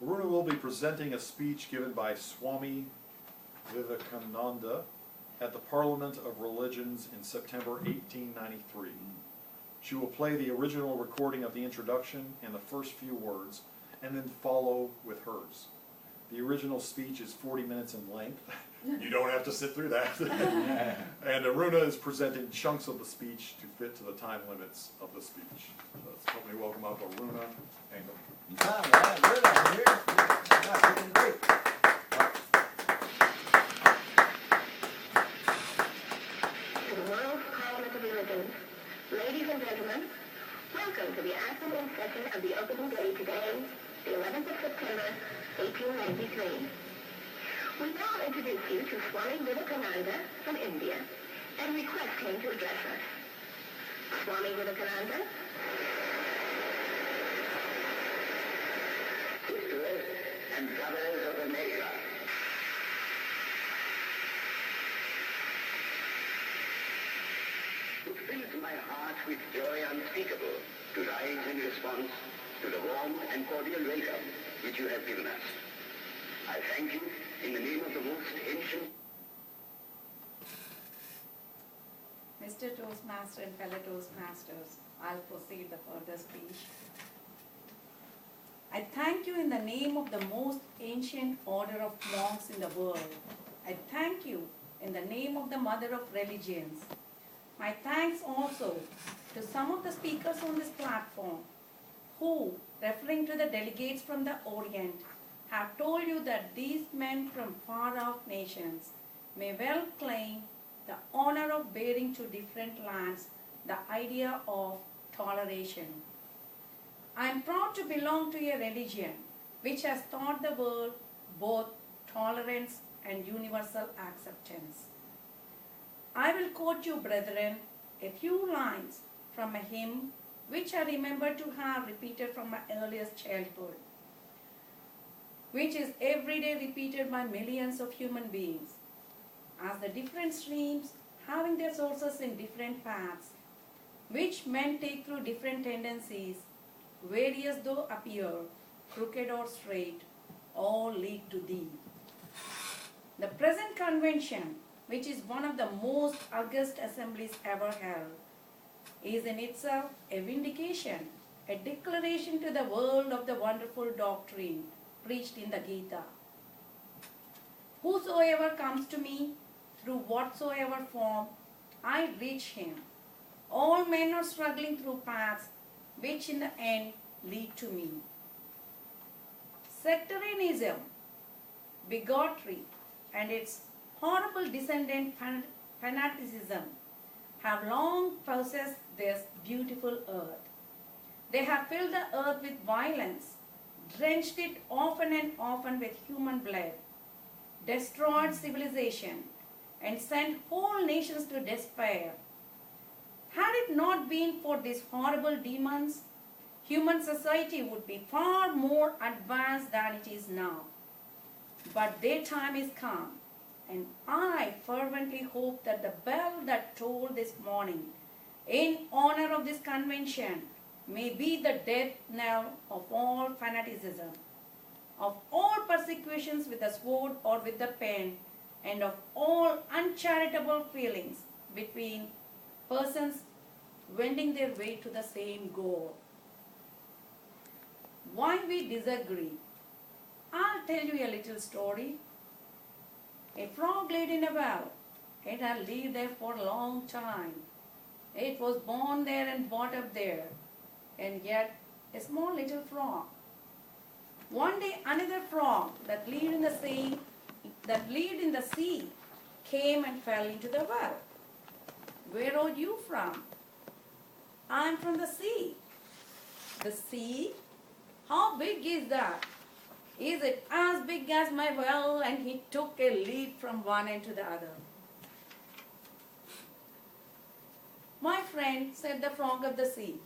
Aruna will be presenting a speech given by Swami Vivekananda at the Parliament of Religions in September 1893. She will play the original recording of the introduction and the first few words, and then follow with hers. The original speech is 40 minutes in length. You don't have to sit through that. And Aruna is presenting chunks of the speech to fit to the time limits of the speech. So let's help me welcome up Aruna Engel. To the World Parliament of Religions, ladies and gentlemen, welcome to the afternoon session of the opening day today, the 11th of September, 1893. We now introduce you to Swami Vivekananda from India and request him to address us. Swami Vivekananda. Sisters and brothers of America. It fills my heart with joy unspeakable to rise in response to the warm and cordial welcome which you have given us. I thank you in the name of the most ancient... Mr. Toastmaster and fellow Toastmasters, I'll proceed the further speech. I thank you in the name of the most ancient order of monks in the world. I thank you in the name of the mother of religions. My thanks also to some of the speakers on this platform who, referring to the delegates from the Orient, have told you that these men from far-off nations may well claim the honor of bearing to different lands the idea of toleration. I am proud to belong to a religion which has taught the world both tolerance and universal acceptance. I will quote you, brethren, a few lines from a hymn which I remember to have repeated from my earliest childhood, which is every day repeated by millions of human beings. As the different streams having their sources in different paths, which men take through different tendencies, various though appear, crooked or straight, all lead to thee. The present convention, which is one of the most august assemblies ever held, is in itself a vindication, a declaration to the world of the wonderful doctrine preached in the Gita. Whosoever comes to me, through whatsoever form, I reach him. All men are struggling through paths which in the end lead to me. Sectarianism, bigotry, and its horrible descendant fanaticism have long possessed this beautiful earth. They have filled the earth with violence, drenched it often and often with human blood, destroyed civilization, and sent whole nations to despair. Had it not been for these horrible demons, human society would be far more advanced than it is now. But their time is come, and I fervently hope that the bell that tolled this morning in honor of this convention may be the death knell of all fanaticism, of all persecutions with the sword or with the pen, and of all uncharitable feelings between persons wending their way to the same goal. Why we disagree? I'll tell you a little story. A frog laid in a well. It had lived there for a long time. It was born there and brought up there, and yet a small little frog. One day another frog that lived in the sea came and fell into the well. Where are you from? I'm from the sea. The sea? How big is that? Is it as big as my well? And he took a leap from one end to the other. My friend, said the frog of the sea,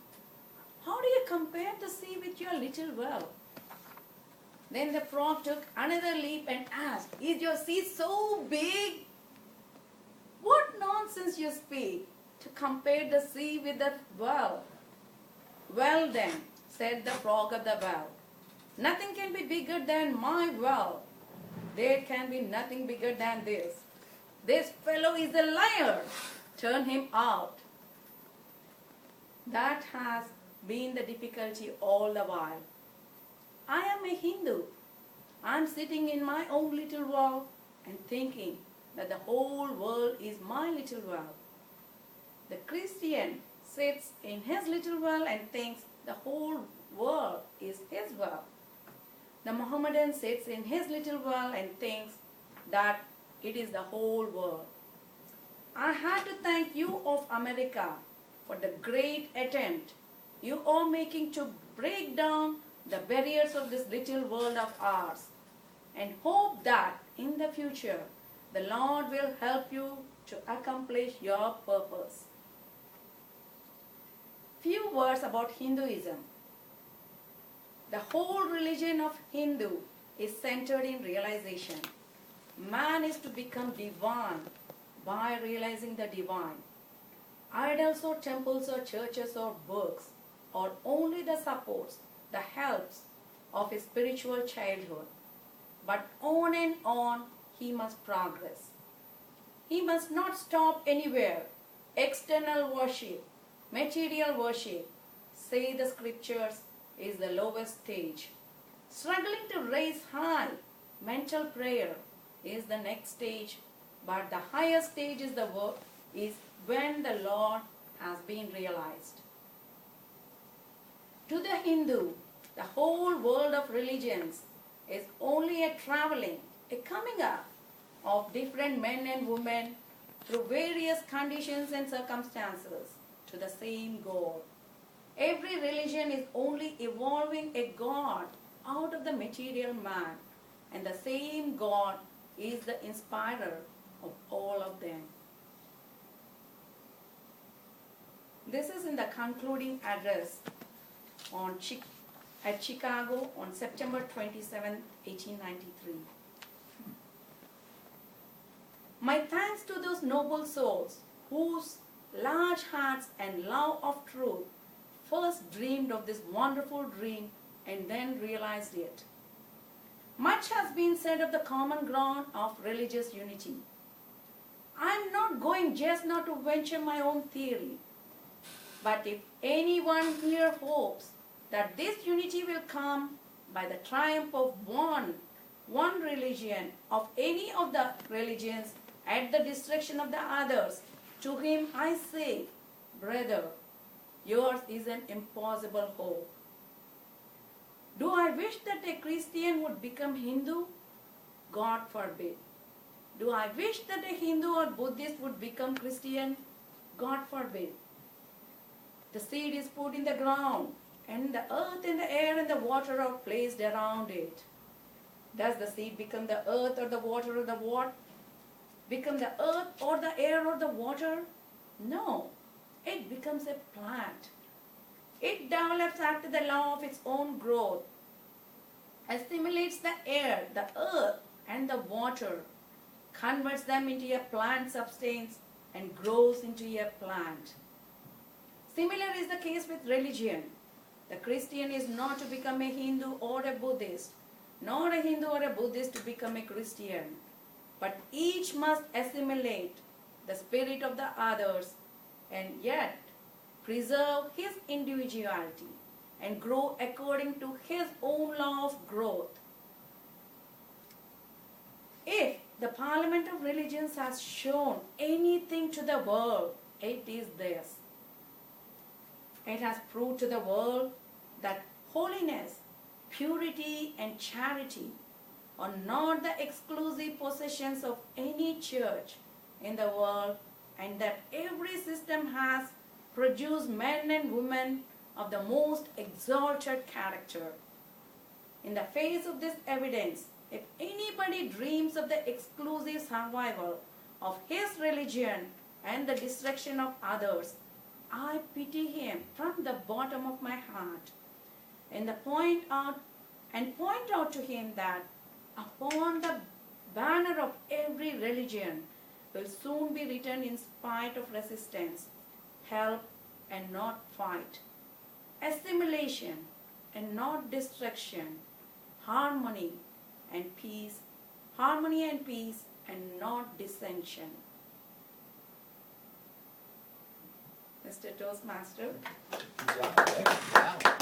how do you compare the sea with your little well? Then the frog took another leap and asked, is your sea so big? What nonsense you speak to compare the sea with the well. Well then, said the frog of the well, Nothing can be bigger than my well. There can be nothing bigger than this. This fellow is a liar. Turn him out. That has been the difficulty all the while. I am a Hindu. I am sitting in my own little well and thinking that the whole world is my little well. The Christian sits in his little well and thinks the whole world is his well. The Mohammedan sits in his little well and thinks that it is the whole world. I had to thank you of America for the great attempt you are making to break down the barriers of this little world of ours, and hope that in the future the Lord will help you to accomplish your purpose. Few words about Hinduism. The whole religion of Hindu is centered in realization. Man is to become divine by realizing the divine. Idols or temples or churches or books are only the supports, the helps of his spiritual childhood. But on and on he must progress. He must not stop anywhere. External worship, material worship, say the scriptures, is the lowest stage. Struggling to raise high, mental prayer is the next stage, but the highest stage is when the Lord has been realized. To the Hindu, the whole world of religions is only a traveling, a coming up of different men and women through various conditions and circumstances to the same goal. Every religion is only evolving a God out of the material man, and the same God is the inspirer of all of them. This is in the concluding address at Chicago on September 27, 1893. My thanks to those noble souls whose large hearts and love of truth first dreamed of this wonderful dream and then realized it. Much has been said of the common ground of religious unity. I am not going just now to venture my own theory, but if anyone here hopes that this unity will come by the triumph of one religion, of any of the religions, at the destruction of the others, to him I say, brother, yours is an impossible hope. Do I wish that a Christian would become Hindu? God forbid. Do I wish that a Hindu or Buddhist would become Christian? God forbid. The seed is put in the ground, and the earth and the air and the water are placed around it. Does the seed become the earth or the water or the what? Become the earth or the air or the water? No. It becomes a plant. It develops after the law of its own growth, assimilates the air, the earth, and the water, converts them into a plant substance, and grows into a plant. Similar is the case with religion. The Christian is not to become a Hindu or a Buddhist, nor a Hindu or a Buddhist to become a Christian, but each must assimilate the spirit of the others and yet preserve his individuality and grow according to his own law of growth. If the Parliament of Religions has shown anything to the world, it is this. It has proved to the world that holiness, purity, and charity are not the exclusive possessions of any church in the world, and that every system has produced men and women of the most exalted character. In the face of this evidence, if anybody dreams of the exclusive survival of his religion and the destruction of others, I pity him from the bottom of my heart, and point out to him that upon the banner of every religion will soon be written, in spite of resistance, help and not fight, assimilation and not destruction, harmony and peace, and not dissension. Mr. Toastmaster. Wow.